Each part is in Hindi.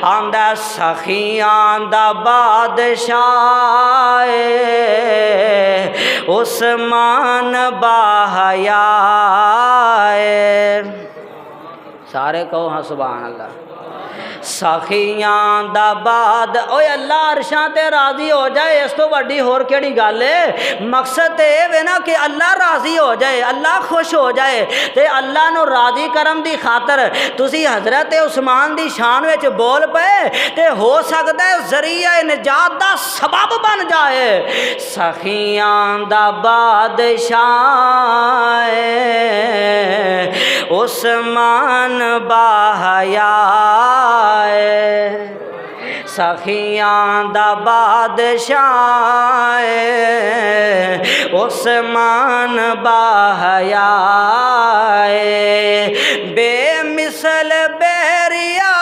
आंदा सखियां दा बादशाह उस्मान बाहया। सारे कहो हाँ सुभान अल्लाह। सखियां दा बाद ओए अल्लाह अरशां ते राजी हो जाए, इस तो वड्डी होर केड़ी गल है। मकसद ते वे ना कि अल्लाह राजी हो जाए, अल्लाह खुश हो जाए। ते अल्लाह नू राजी करम दी खातर तुसी हजरत उस्मान दी शान विच बोल पे ते हो सकदा है जरिया निजात दा सबब बन जाए। सखियां दा बादशाह उस्मान बाहया। सखियां दा बादशाह उस्मान बाहया। बेमिसल बैरिया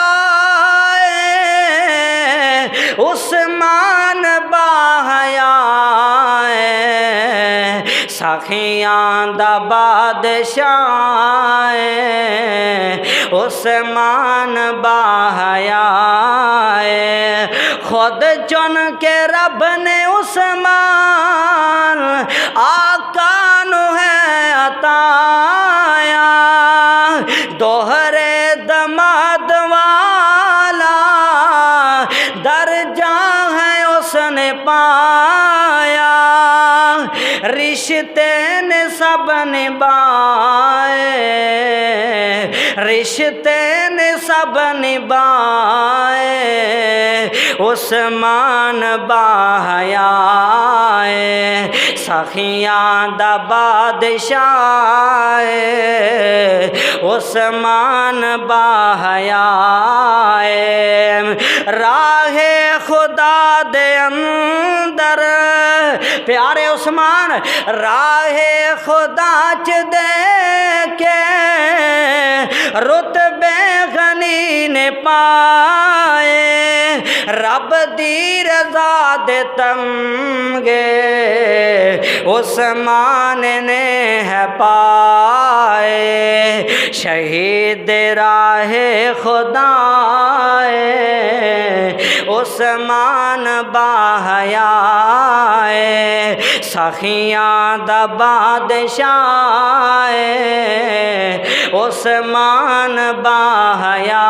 उस्मान बाहया। सखियां दा बादशाह उस्मान बाहया। खुद चुन के रब ने उस्मान आका नु है अताया। दोहरे दमाद वाला दर्जा है उसने पाया। रिश्ते ने सब निभाए, रिश्ते ने सब निभाए उस्मान बाहया। सखियां दा बादशाह उस्मान बाहया। राहे खुदा दे अंदर प्यारे उस्मान राहे खुदा च दे के रुतबे गनी ने पाए। रब दी रज़ा दे तमगे उस्मान ने है पाए। शहीद राहे खुदा उस्मान बाहया। सखियां दा बादशाह उस्मान बाहया।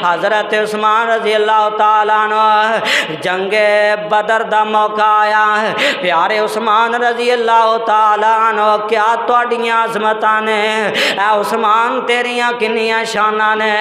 हज़रत उस्मान रज़ी अल्लाह तआला अन्हु जंगे बदर दा मौका आया। प्यारे उस्मान रज़ी अल्लाह तआला अन्हु क्या तुहाडियां अज़मतां ने, उस्मान तेरियां किन्नियां शानां ने।